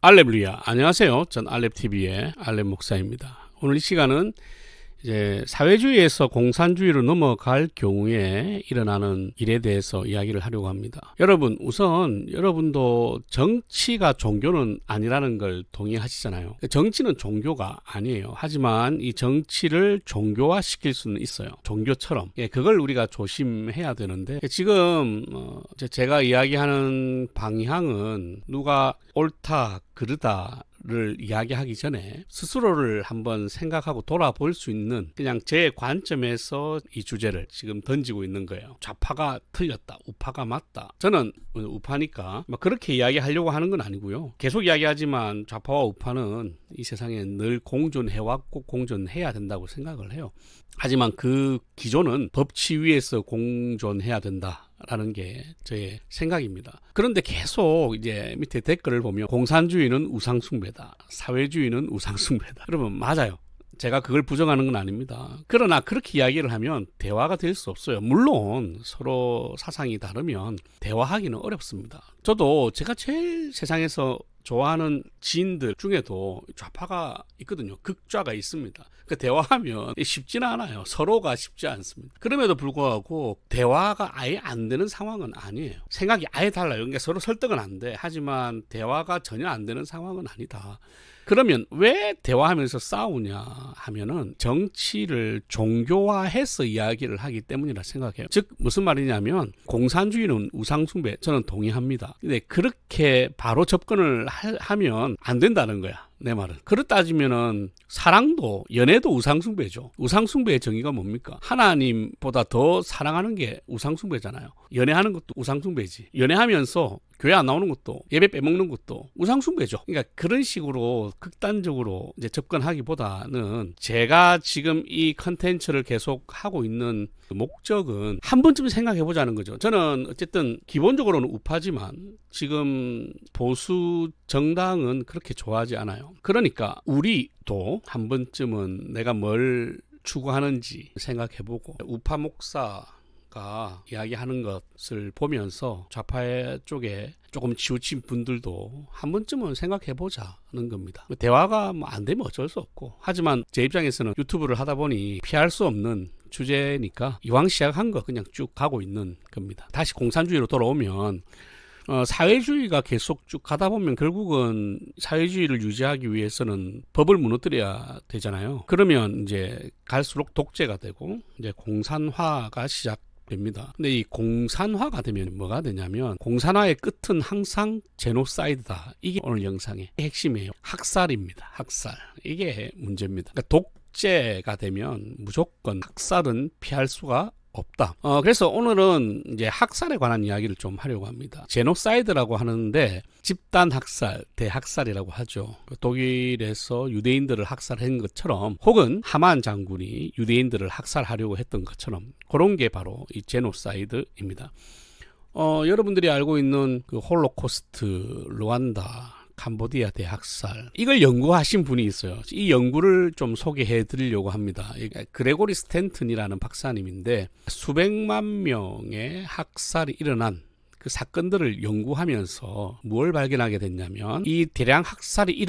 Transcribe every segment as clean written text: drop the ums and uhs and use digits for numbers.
알렙루야, 안녕하세요. 전 알렙TV의 알렙 목사입니다. 오늘 이 시간은 이제 사회주의에서 공산주의로 넘어갈 경우에 일어나는 일에 대해서 이야기를 하려고 합니다. 여러분, 우선 여러분도 정치가 종교는 아니라는 걸 동의하시잖아요. 정치는 종교가 아니에요. 하지만 이 정치를 종교화 시킬 수는 있어요. 종교처럼. 그걸 우리가 조심해야 되는데, 지금 제가 이야기하는 방향은 누가 옳다 그르다 를 이야기하기 전에 스스로를 한번 생각하고 돌아볼 수 있는, 그냥 제 관점에서 이 주제를 지금 던지고 있는 거예요. 좌파가 틀렸다, 우파가 맞다. 저는 우파니까 그렇게 이야기하려고 하는 건 아니고요. 계속 이야기하지만 좌파와 우파는 이 세상에 늘 공존해왔고 공존해야 된다고 생각을 해요. 하지만 그 기존은 법치 위에서 공존해야 된다라는 게 저의 생각입니다. 그런데 계속 이제 밑에 댓글을 보면 공산주의는 우상숭배다, 사회주의는 우상숭배다. 여러분, 맞아요. 제가 그걸 부정하는 건 아닙니다. 그러나 그렇게 이야기를 하면 대화가 될 수 없어요. 물론 서로 사상이 다르면 대화하기는 어렵습니다. 저도 제가 제일 세상에서 좋아하는 지인들 중에도 좌파가 있거든요. 극좌가 있습니다. 그 대화하면 쉽지는 않아요. 서로가 쉽지 않습니다. 그럼에도 불구하고 대화가 아예 안 되는 상황은 아니에요. 생각이 아예 달라요. 그러니까 서로 설득은 안 돼. 하지만 대화가 전혀 안 되는 상황은 아니다. 그러면 왜 대화하면서 싸우냐 하면은 정치를 종교화해서 이야기를 하기 때문이라 생각해요. 즉 무슨 말이냐면, 공산주의는 우상숭배, 저는 동의합니다. 근데 그렇게 바로 접근을 하면 안 된다는 거야. 내 말은. 그렇다 따지면은 사랑도, 연애도 우상숭배죠. 우상숭배의 정의가 뭡니까? 하나님보다 더 사랑하는 게 우상숭배잖아요. 연애하는 것도 우상숭배지. 연애하면서 교회 안 나오는 것도, 예배 빼먹는 것도 우상숭배죠. 그러니까 그런 식으로 극단적으로 이제 접근하기보다는, 제가 지금 이 컨텐츠를 계속 하고 있는 목적은 한 번쯤 생각해 보자는 거죠. 저는 어쨌든 기본적으로는 우파지만 지금 보수 정당은 그렇게 좋아하지 않아요. 그러니까 우리도 한 번쯤은 내가 뭘 추구하는지 생각해 보고, 우파 목사가 이야기하는 것을 보면서 좌파 쪽에 조금 치우친 분들도 한 번쯤은 생각해 보자는 겁니다. 대화가 안 되면 어쩔 수 없고, 하지만 제 입장에서는 유튜브를 하다 보니 피할 수 없는 주제니까 이왕 시작한 거 그냥 쭉 가고 있는 겁니다. 다시 공산주의로 돌아오면, 사회주의가 계속 쭉 가다 보면 결국은 사회주의를 유지하기 위해서는 법을 무너뜨려야 되잖아요. 그러면 이제 갈수록 독재가 되고 이제 공산화가 시작됩니다. 근데 이 공산화가 되면 뭐가 되냐면, 공산화의 끝은 항상 제노사이드다. 이게 오늘 영상의 핵심이에요. 학살입니다. 학살. 이게 문제입니다. 그러니까 독재가 되면 무조건 학살은 피할 수가 없다. 그래서 오늘은 이제 학살에 관한 이야기를 좀 하려고 합니다. 제노사이드라고 하는데 집단 학살, 대학살이라고 하죠. 독일에서 유대인들을 학살한 것처럼, 혹은 하만 장군이 유대인들을 학살하려고 했던 것처럼, 그런 게 바로 이 제노사이드입니다. 여러분들이 알고 있는 그 홀로코스트, 루안다, 캄보디아 대학살, 이걸 연구하신 분이 있어요. 이 연구를 좀 소개해 드리려고 합니다. 그레고리 스탠튼이라는 박사님인데, 수백만 명의 학살이 일어난 그 사건들을 연구하면서 뭘 발견하게 됐냐면, 이 대량 학살이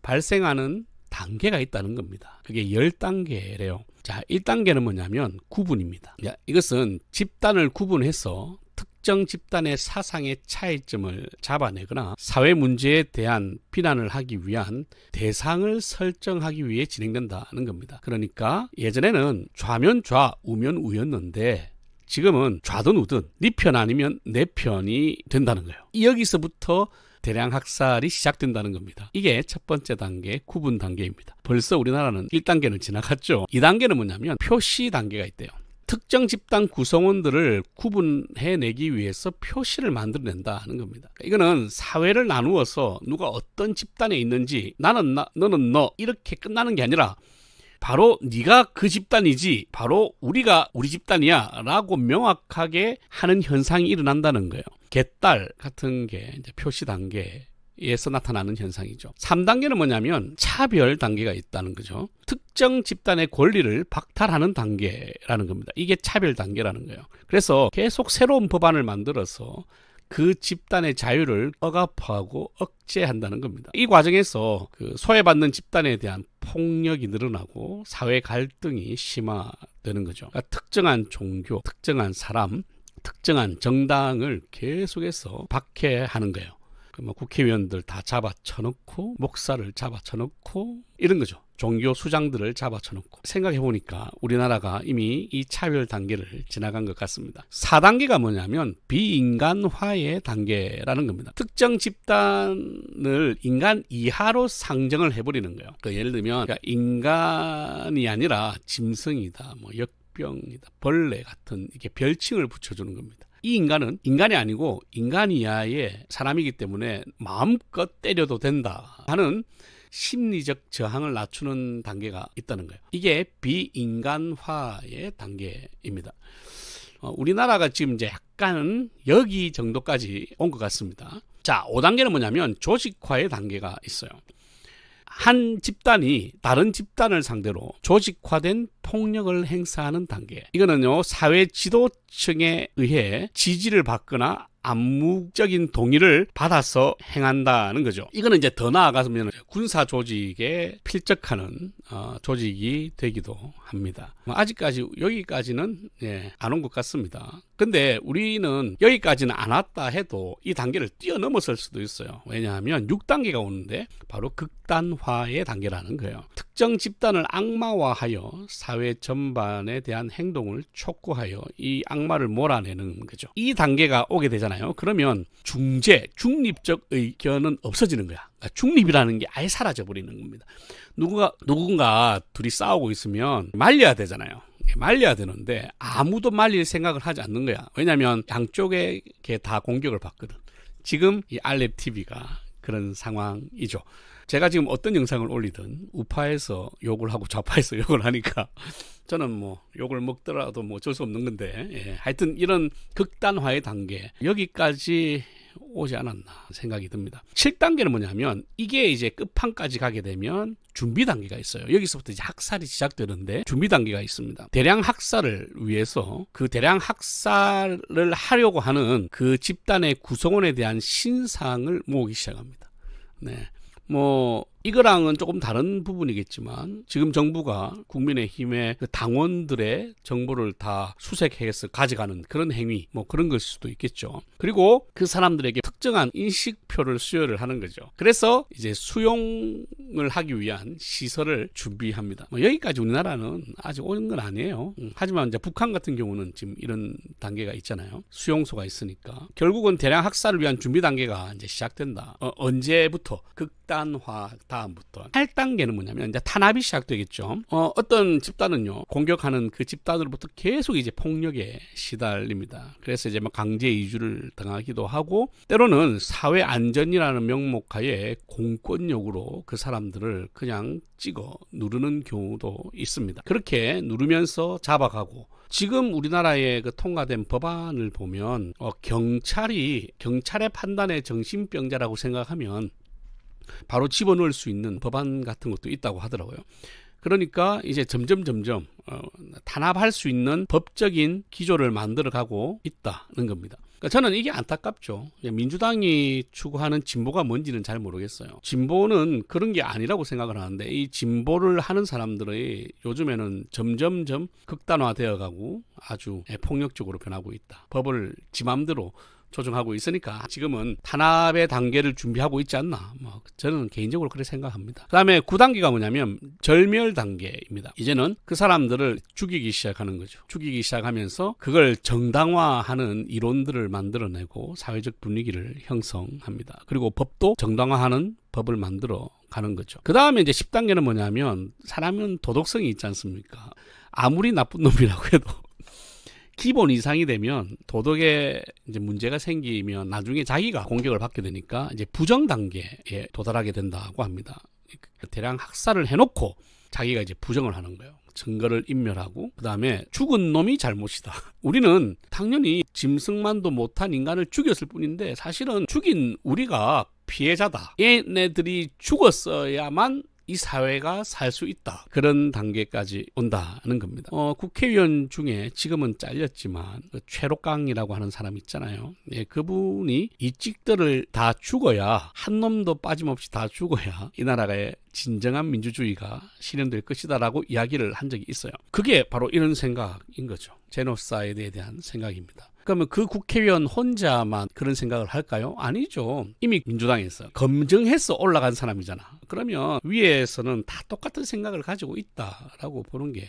발생하는 단계가 있다는 겁니다. 그게 10단계래요. 자, 1단계는 뭐냐면 구분입니다. 이것은 집단을 구분해서 특정 집단의 사상의 차이점을 잡아내거나 사회 문제에 대한 비난을 하기 위한 대상을 설정하기 위해 진행된다는 겁니다. 그러니까 예전에는 좌면 좌, 우면 우였는데, 지금은 좌든 우든 네 편 아니면 내 편이 된다는 거예요. 여기서부터 대량 학살이 시작된다는 겁니다. 이게 첫 번째 단계, 구분 단계입니다. 벌써 우리나라는 1단계는 지나갔죠. 2단계는 뭐냐면 표시 단계가 있대요. 특정 집단 구성원들을 구분해내기 위해서 표시를 만들어낸다는 겁니다. 이거는 사회를 나누어서 누가 어떤 집단에 있는지, 나는 나, 너는 너, 이렇게 끝나는 게 아니라, 바로 네가 그 집단이지, 바로 우리가 우리 집단이야 라고 명확하게 하는 현상이 일어난다는 거예요. 개딸 같은 게 이제 표시 단계에서 나타나는 현상이죠. 3단계는 뭐냐면 차별 단계가 있다는 거죠. 특정 집단의 권리를 박탈하는 단계라는 겁니다. 이게 차별 단계라는 거예요. 그래서 계속 새로운 법안을 만들어서 그 집단의 자유를 억압하고 억제한다는 겁니다. 이 과정에서 그 소외받는 집단에 대한 폭력이 늘어나고 사회 갈등이 심화되는 거죠. 그러니까 특정한 종교, 특정한 사람, 특정한 정당을 계속해서 박해하는 거예요. 뭐 국회의원들 다 잡아쳐놓고 목사를 잡아쳐놓고 이런 거죠. 종교 수장들을 잡아쳐놓고. 생각해보니까 우리나라가 이미 이 차별 단계를 지나간 것 같습니다. 4단계가 뭐냐면 비인간화의 단계라는 겁니다. 특정 집단을 인간 이하로 상정을 해버리는 거예요. 예를 들면 그러니까 인간이 아니라 짐승이다, 뭐 역병이다, 벌레 같은 이렇게 별칭을 붙여주는 겁니다. 이 인간은 인간이 아니고 인간 이하의 사람이기 때문에 마음껏 때려도 된다 하는 심리적 저항을 낮추는 단계가 있다는 거예요. 이게 비인간화의 단계입니다. 우리나라가 지금 이제 약간 여기 정도까지 온 것 같습니다. 자, 5단계는 뭐냐면 조직화의 단계가 있어요. 한 집단이 다른 집단을 상대로 조직화된 폭력을 행사하는 단계. 이거는요, 사회 지도층에 의해 지지를 받거나 암묵적인 동의를 받아서 행한다는 거죠. 이거는 이제 더 나아가면 군사 조직에 필적하는 조직이 되기도 합니다. 아직까지 여기까지는 안 온 것 같습니다. 근데 우리는 여기까지는 안 왔다 해도 이 단계를 뛰어넘었을 수도 있어요. 왜냐하면 6단계가 오는데 바로 극단화의 단계라는 거예요. 특정 집단을 악마화하여 사회 전반에 대한 행동을 촉구하여 이 악마를 몰아내는 거죠. 이 단계가 오게 되잖아요. 그러면 중립적 의견은 없어지는 거야. 그러니까 중립이라는 게 아예 사라져버리는 겁니다. 누군가 둘이 싸우고 있으면 말려야 되잖아요. 말려야 되는데 아무도 말릴 생각을 하지 않는 거야. 왜냐하면 양쪽에게 다 공격을 받거든. 지금 이 알렙TV가 그런 상황이죠. 제가 지금 어떤 영상을 올리든 우파에서 욕을 하고 좌파에서 욕을 하니까 저는 뭐 욕을 먹더라도 뭐 어쩔 수 없는 건데, 하여튼 이런 극단화의 단계 여기까지 오지 않았나 생각이 듭니다. 7단계는 뭐냐면 이게 이제 끝판까지 가게 되면 준비 단계가 있어요. 여기서부터 이제 학살이 시작되는데 준비 단계가 있습니다. 대량 학살을 위해서 그 대량 학살을 하려고 하는 그 집단의 구성원에 대한 신상을 모으기 시작합니다. 네. 뭐 이거랑은 조금 다른 부분이겠지만 지금 정부가 국민의힘의 그 당원들의 정보를 다 수색해서 가져가는 그런 행위, 뭐 그런 걸 수도 있겠죠. 그리고 그 사람들에게 특정한 인식표를 수여를 하는 거죠. 그래서 이제 수용을 하기 위한 시설을 준비합니다. 뭐 여기까지 우리나라는 아직 오는 건 아니에요. 하지만 이제 북한 같은 경우는 지금 이런 단계가 있잖아요. 수용소가 있으니까 결국은 대량 학살을 위한 준비 단계가 이제 시작된다. 언제부터? 극단화 다음부터 8단계는 뭐냐면 이제 탄압이 시작되겠죠. 어떤 집단은요, 공격하는 그 집단으로부터 계속 이제 폭력에 시달립니다. 그래서 이제 막 강제 이주를 당하기도 하고, 때로는 사회 안전이라는 명목하에 공권력으로 그 사람들을 그냥 찍어 누르는 경우도 있습니다. 그렇게 누르면서 잡아가고, 지금 우리나라의 그 통과된 법안을 보면 경찰의 판단에 정신병자라고 생각하면 바로 집어넣을 수 있는 법안 같은 것도 있다고 하더라고요. 그러니까 이제 점점 탄압할 수 있는 법적인 기조를 만들어가고 있다는 겁니다. 그러니까 저는 이게 안타깝죠. 민주당이 추구하는 진보가 뭔지는 잘 모르겠어요. 진보는 그런 게 아니라고 생각을 하는데, 이 진보를 하는 사람들이 요즘에는 점점 극단화되어가고 아주 폭력적으로 변하고 있다. 법을 지 맘대로 조정하고 있으니까 지금은 탄압의 단계를 준비하고 있지 않나, 뭐 저는 개인적으로 그렇게 생각합니다. 그 다음에 9단계가 뭐냐면 절멸 단계입니다. 이제는 그 사람들을 죽이기 시작하는 거죠. 죽이기 시작하면서 그걸 정당화하는 이론들을 만들어내고 사회적 분위기를 형성합니다. 그리고 법도 정당화하는 법을 만들어 가는 거죠. 그 다음에 이제 10단계는 뭐냐면, 사람은 도덕성이 있지 않습니까? 아무리 나쁜 놈이라고 해도 기본 이상이 되면 도덕에 이제 문제가 생기면 나중에 자기가 공격을 받게 되니까 이제 부정 단계에 도달하게 된다고 합니다. 대량 학살을 해놓고 자기가 이제 부정을 하는 거예요. 증거를 인멸하고, 그 다음에 죽은 놈이 잘못이다. 우리는 당연히 짐승만도 못한 인간을 죽였을 뿐인데 사실은 죽인 우리가 피해자다. 얘네들이 죽었어야만 이 사회가 살 수 있다. 그런 단계까지 온다는 겁니다. 국회의원 중에 지금은 잘렸지만 최록강이라고 하는 사람 있잖아요. 예, 그분이 이 찍들을 다 죽어야, 한 놈도 빠짐없이 다 죽어야 이 나라의 진정한 민주주의가 실현될 것이다라고 이야기를 한 적이 있어요. 그게 바로 이런 생각인 거죠. 제노사이드에 대한 생각입니다. 그러면 그 국회의원 혼자만 그런 생각을 할까요? 아니죠. 이미 민주당에서 검증해서 올라간 사람이잖아. 그러면 위에서는 다 똑같은 생각을 가지고 있다라고 보는 게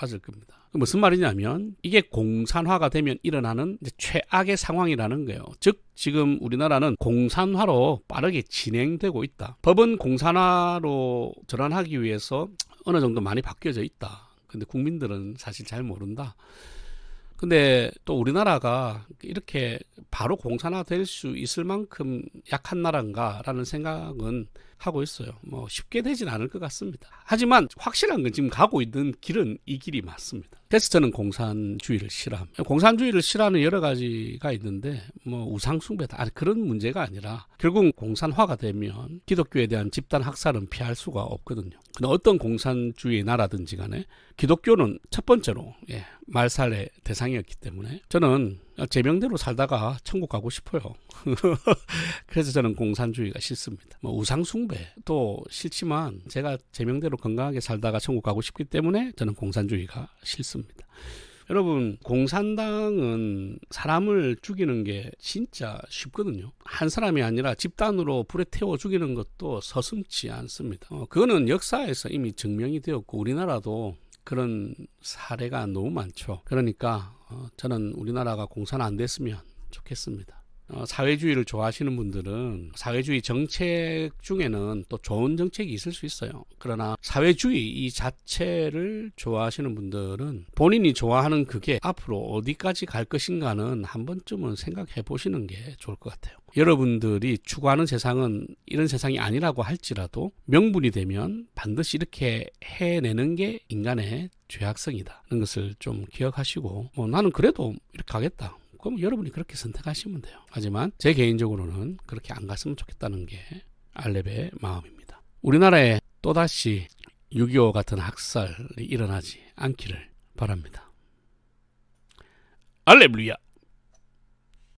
맞을 겁니다. 무슨 말이냐면 이게 공산화가 되면 일어나는 최악의 상황이라는 거예요. 즉 지금 우리나라는 공산화로 빠르게 진행되고 있다. 법은 공산화로 전환하기 위해서 어느 정도 많이 바뀌어져 있다. 근데 국민들은 사실 잘 모른다. 근데 또 우리나라가 이렇게 바로 공산화 될 수 있을 만큼 약한 나라인가라는 생각은 하고 있어요. 뭐 쉽게 되진 않을 것 같습니다. 하지만 확실한 건 지금 가고 있는 길은 이 길이 맞습니다. 그래서 저는 공산주의를 싫어합니다. 공산주의를 싫어하는 여러 가지가 있는데 뭐 우상숭배다 그런 문제가 아니라 결국 공산화가 되면 기독교에 대한 집단 학살은 피할 수가 없거든요. 근데 어떤 공산주의 나라든지 간에 기독교는 첫 번째로 말살의 대상이었기 때문에 저는 제 명대로 살다가 천국 가고 싶어요. 그래서 저는 공산주의가 싫습니다. 뭐 우상숭배도 싫지만 제가 제 명대로 건강하게 살다가 천국 가고 싶기 때문에 저는 공산주의가 싫습니다. 여러분, 공산당은 사람을 죽이는 게 진짜 쉽거든요. 한 사람이 아니라 집단으로 불에 태워 죽이는 것도 서슴지 않습니다. 그거는 역사에서 이미 증명이 되었고 우리나라도 그런 사례가 너무 많죠. 그러니까 저는 우리나라가 공산화 안 됐으면 좋겠습니다. 사회주의를 좋아하시는 분들은 사회주의 정책 중에는 또 좋은 정책이 있을 수 있어요. 그러나 사회주의 이 자체를 좋아하시는 분들은 본인이 좋아하는 그게 앞으로 어디까지 갈 것인가는 한 번쯤은 생각해 보시는 게 좋을 것 같아요. 여러분들이 추구하는 세상은 이런 세상이 아니라고 할지라도 명분이 되면 반드시 이렇게 해내는 게 인간의 죄악성이다는 것을 좀 기억하시고 나는 그래도 이렇게 가겠다. 그럼 여러분이 그렇게 선택하시면 돼요. 하지만 제 개인적으로는 그렇게 안 갔으면 좋겠다는 게 알렙의 마음입니다. 우리나라에 또다시 6.25 같은 학살이 일어나지 않기를 바랍니다. 알렙루야.